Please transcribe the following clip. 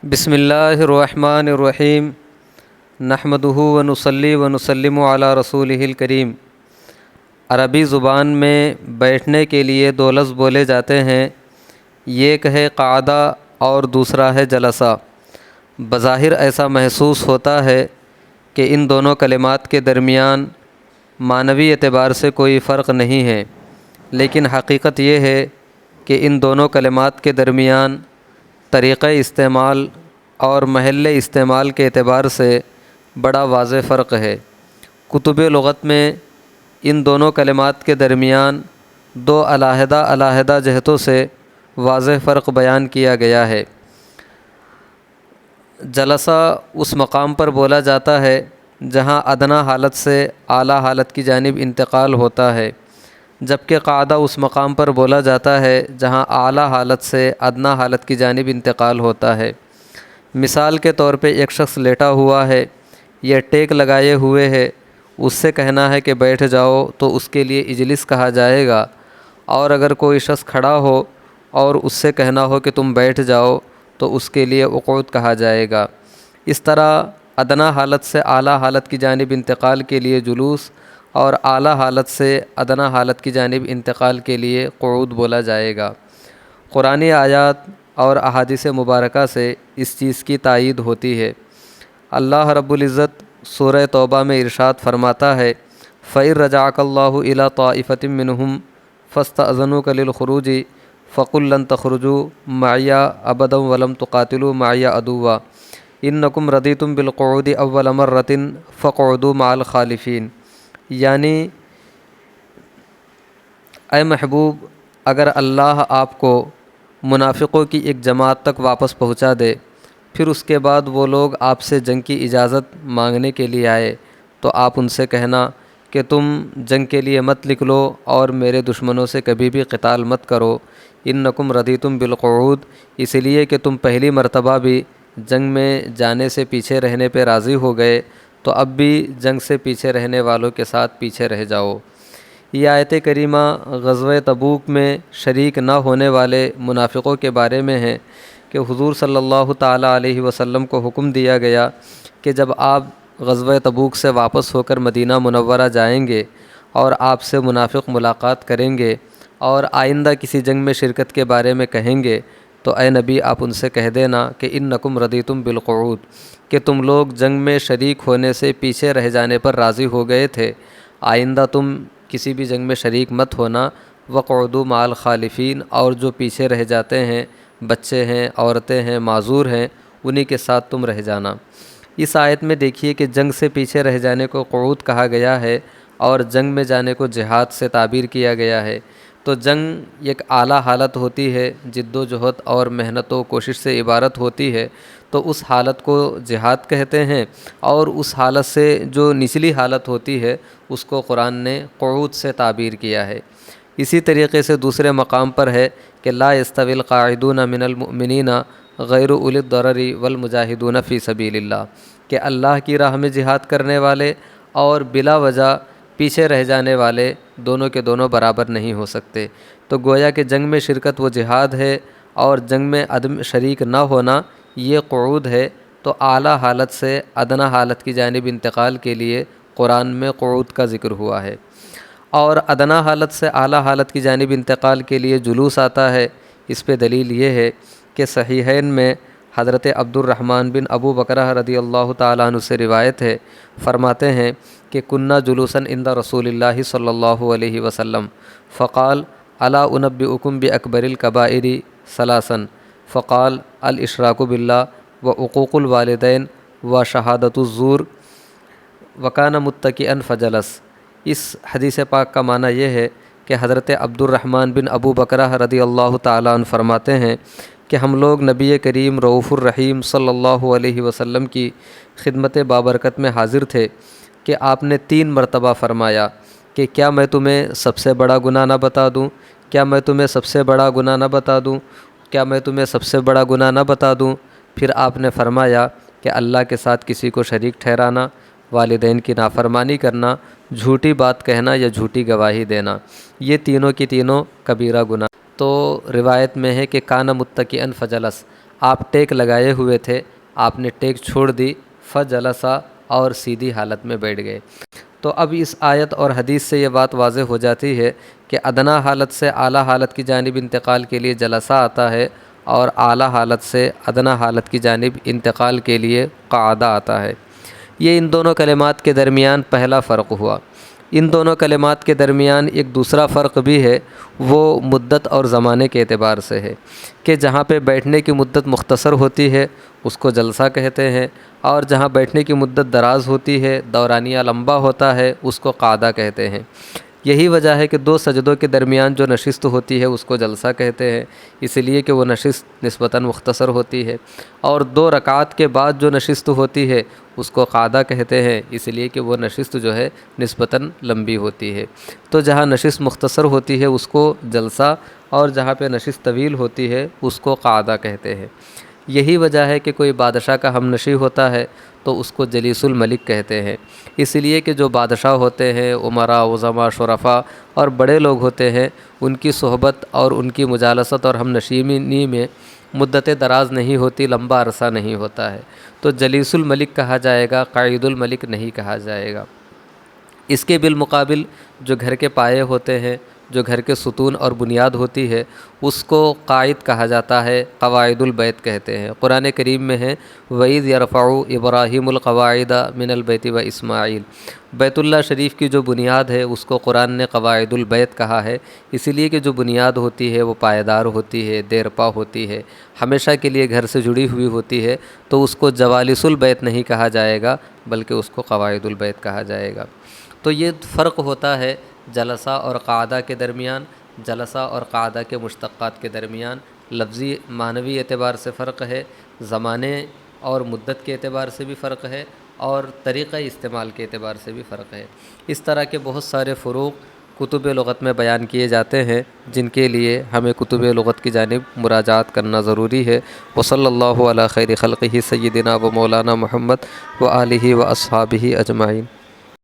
بسم اللہ الرحمن الرحیم نحمدہ ونصلی ونسلم علی رسولہ الکریم۔ عربی زبان میں بیٹھنے کے لیے دو لفظ بولے جاتے ہیں، ایک ہے قعدہ اور دوسرا ہے جلسہ۔ بظاہر ایسا محسوس ہوتا ہے کہ ان دونوں کلمات کے درمیان معنوی اعتبار سے کوئی فرق نہیں ہے، لیکن حقیقت یہ ہے کہ ان دونوں کلمات کے درمیان طریقہ استعمال اور محل استعمال کے اعتبار سے بڑا واضح فرق ہے۔ کتب لغت میں ان دونوں کلمات کے درمیان دو علیحدہ جہتوں سے واضح فرق بیان کیا گیا ہے۔ جلسہ اس مقام پر بولا جاتا ہے جہاں ادنیٰ حالت سے اعلیٰ حالت کی جانب انتقال ہوتا ہے، جبکہ قعدہ اس مقام پر بولا جاتا ہے جہاں اعلیٰ حالت سے ادنیٰ حالت کی جانب انتقال ہوتا ہے۔ مثال کے طور پہ ایک شخص لیٹا ہوا ہے یا ٹیک لگائے ہوئے ہے، اس سے کہنا ہے کہ بیٹھ جاؤ تو اس کے لیے اجلس کہا جائے گا، اور اگر کوئی شخص کھڑا ہو اور اس سے کہنا ہو کہ تم بیٹھ جاؤ تو اس کے لیے اقعد کہا جائے گا۔ اس طرح ادنیٰ حالت سے اعلیٰ حالت کی جانب انتقال کے لیے جلوس اور اعلیٰ حالت سے ادنیٰ حالت کی جانب انتقال کے لیے قعود بولا جائے گا۔ قرآنی آیات اور احادیث مبارکہ سے اس چیز کی تائید ہوتی ہے۔ اللہ رب العزت سورہ توبہ میں ارشاد فرماتا ہے، فَإِن رَجَعَكَ اللَّهُ إِلَىٰ طَائِفَةٍ مِّنْهُمْ فَاسْتَأْذَنُوكَ لِلْخُرُوجِ فَقُل لَّن تَخْرُجُوا مَعِيَ أَبَدًا وَلَمْ تُقَاتِلُوا مَعِيَ عَدُوًّا إِنَّكُمْ رَضِيتُم بِالْقُعُودِ أَوَّلَ مَرَّةٍ فَاقْعُدُوا مَعَ الْخَالِفِينَ۔ یعنی اے محبوب، اگر اللہ آپ کو منافقوں کی ایک جماعت تک واپس پہنچا دے، پھر اس کے بعد وہ لوگ آپ سے جنگ کی اجازت مانگنے کے لیے آئے، تو آپ ان سے کہنا کہ تم جنگ کے لیے مت نکلو اور میرے دشمنوں سے کبھی بھی قتال مت کرو۔ انکم رضیتم بالقعود، اس لیے کہ تم پہلی مرتبہ بھی جنگ میں جانے سے پیچھے رہنے پہ راضی ہو گئے، تو اب بھی جنگ سے پیچھے رہنے والوں کے ساتھ پیچھے رہ جاؤ۔ یہ آیت کریمہ غزوہ تبوک میں شریک نہ ہونے والے منافقوں کے بارے میں ہے کہ حضور صلی اللہ تعالیٰ علیہ وسلم کو حکم دیا گیا کہ جب آپ غزوہ تبوک سے واپس ہو کر مدینہ منورہ جائیں گے اور آپ سے منافق ملاقات کریں گے اور آئندہ کسی جنگ میں شرکت کے بارے میں کہیں گے، تو اے نبی آپ ان سے کہہ دینا کہ انکم رضیتم بالقعود، کہ تم لوگ جنگ میں شریک ہونے سے پیچھے رہ جانے پر راضی ہو گئے تھے، آئندہ تم کسی بھی جنگ میں شریک مت ہونا۔ وقعدوا مع الخالفین، اور جو پیچھے رہ جاتے ہیں، بچے ہیں، عورتیں ہیں، معذور ہیں، انہی کے ساتھ تم رہ جانا۔ اس آیت میں دیکھیے کہ جنگ سے پیچھے رہ جانے کو قعود کہا گیا ہے اور جنگ میں جانے کو جہاد سے تعبیر کیا گیا ہے۔ تو جنگ ایک اعلیٰ حالت ہوتی ہے، جد و جہد اور محنت و کوشش سے عبارت ہوتی ہے، تو اس حالت کو جہاد کہتے ہیں، اور اس حالت سے جو نچلی حالت ہوتی ہے اس کو قرآن نے قعود سے تعبیر کیا ہے۔ اسی طریقے سے دوسرے مقام پر ہے کہ لا یستوی القاعدون من المؤمنین غیر اولی الضرر والمجاہدون فی سبیل اللہ، کہ اللہ کی راہ میں جہاد کرنے والے اور بلا وجہ پیچھے رہ جانے والے دونوں کے دونوں برابر نہیں ہو سکتے۔ تو گویا کہ جنگ میں شرکت وہ جہاد ہے، اور جنگ میں عدم شریک نہ ہونا یہ قعود ہے۔ تو اعلیٰ حالت سے ادنیٰ حالت کی جانب انتقال کے لیے قرآن میں قعود کا ذکر ہوا ہے، اور ادنیٰ حالت سے اعلیٰ حالت کی جانب انتقال کے لیے جلوس آتا ہے۔ اس پہ دلیل یہ ہے کہ صحیحین میں حضرت عبد الرحمن بن ابو بکرہ رضی اللہ تعالیٰ عنہ سے روایت ہے، فرماتے ہیں کہ کنّا جلوساً عند رسول اللہ صلی اللہ علیہ وسلم فقال الا انبئکم باکبر الکبائر ثلاثاً فقال الاشراک باللہ وعقوق الوالدین وشہادۃ الزور وکان متکئا فجلس۔ اس حدیث پاک کا معنی یہ ہے کہ حضرت عبد الرحمن بن ابو بکرہ رضی اللہ تعالیٰ عنہ فرماتے ہیں کہ ہم لوگ نبی کریم رؤوف الرحیم صلی اللہ علیہ وسلم کی خدمت بابرکت میں حاضر تھے کہ آپ نے 3 مرتبہ فرمایا کہ کیا میں تمہیں سب سے بڑا گناہ نہ بتا دوں، کیا میں تمہیں سب سے بڑا گناہ نہ بتا دوں، کیا میں تمہیں سب سے بڑا گناہ نہ بتا دوں۔ پھر آپ نے فرمایا کہ اللہ کے ساتھ کسی کو شریک ٹھہرانا، والدین کی نافرمانی کرنا، جھوٹی بات کہنا یا جھوٹی گواہی دینا، یہ تینوں کی تینوں کبیرہ گناہ۔ تو روایت میں ہے کہ کان متکئا فجلس، آپ ٹیک لگائے ہوئے تھے، آپ نے ٹیک چھوڑ دی، فجلسا اور سیدھی حالت میں بیٹھ گئے۔ تو اب اس آیت اور حدیث سے یہ بات واضح ہو جاتی ہے کہ ادنیٰ حالت سے اعلیٰ حالت کی جانب انتقال کے لیے جلسہ آتا ہے، اور اعلیٰ حالت سے ادنیٰ حالت کی جانب انتقال کے لیے قعدہ آتا ہے۔ یہ ان دونوں کلمات کے درمیان پہلا فرق ہوا۔ ان دونوں کلمات کے درمیان ایک دوسرا فرق بھی ہے، وہ مدت اور زمانے کے اعتبار سے ہے کہ جہاں پہ بیٹھنے کی مدت مختصر ہوتی ہے اس کو جلسہ کہتے ہیں، اور جہاں بیٹھنے کی مدت دراز ہوتی ہے، دورانیہ لمبا ہوتا ہے، اس کو قعدہ کہتے ہیں۔ یہی وجہ ہے کہ دو سجدوں کے درمیان جو نشست ہوتی ہے اس کو جلسہ کہتے ہیں، اس لیے کہ وہ نشست نسبتاً مختصر ہوتی ہے، اور دو رکعات کے بعد جو نشست ہوتی ہے اس کو قعدہ کہتے ہیں، اس لیے کہ وہ نشست جو ہے نسبتاً لمبی ہوتی ہے۔ تو جہاں نشست مختصر ہوتی ہے اس کو جلسہ، اور جہاں پہ نشست طویل ہوتی ہے اس کو قعدہ کہتے ہیں۔ یہی وجہ ہے کہ کوئی بادشاہ کا ہم نشیں ہوتا ہے تو اس کو جلیس الملک کہتے ہیں، اس لیے کہ جو بادشاہ ہوتے ہیں، امراء، عظماء، شرفاء اور بڑے لوگ ہوتے ہیں، ان کی صحبت اور ان کی مجالست اور ہم نشینی میں مدت دراز نہیں ہوتی، لمبا عرصہ نہیں ہوتا ہے، تو جلیس الملک کہا جائے گا، قاعد الملک نہیں کہا جائے گا۔ اس کے بالمقابل جو گھر کے پائے ہوتے ہیں، جو گھر کے ستون اور بنیاد ہوتی ہے، اس کو قائد کہا جاتا ہے، قواعد البیت کہتے ہیں۔ قرآن کریم میں ہے وَإِذْ يَرْفَعُ إِبْرَاهِيمُ الْقَوَاعِدَ مِنَ الْبَيْتِ وَإِسْمَاعِيلُ۔ بیت اللہ شریف کی جو بنیاد ہے اس کو قرآن نے قواعد البیت کہا ہے، اس لیے کہ جو بنیاد ہوتی ہے وہ پائیدار ہوتی ہے، دیرپا ہوتی ہے، ہمیشہ کے لیے گھر سے جڑی ہوئی ہوتی ہے، تو اس کو جوالس البیت نہیں کہا جائے گا بلکہ اس کو قواعد البیت کہا جائے گا۔ تو یہ فرق ہوتا ہے جلسہ اور قعدہ کے درمیان، جلسہ اور قعدہ کے مشتقات کے درمیان۔ لفظی معنوی اعتبار سے فرق ہے، زمانے اور مدت کے اعتبار سے بھی فرق ہے، اور طریقہ استعمال کے اعتبار سے بھی فرق ہے۔ اس طرح کے بہت سارے فروق کتب لغت میں بیان کیے جاتے ہیں، جن کے لیے ہمیں کتب لغت کی جانب مراجعات کرنا ضروری ہے۔ وصلی اللہ علی خیر خلقہ سیدنا و مولانا محمد و آلہ و اصحابہ اجمعین۔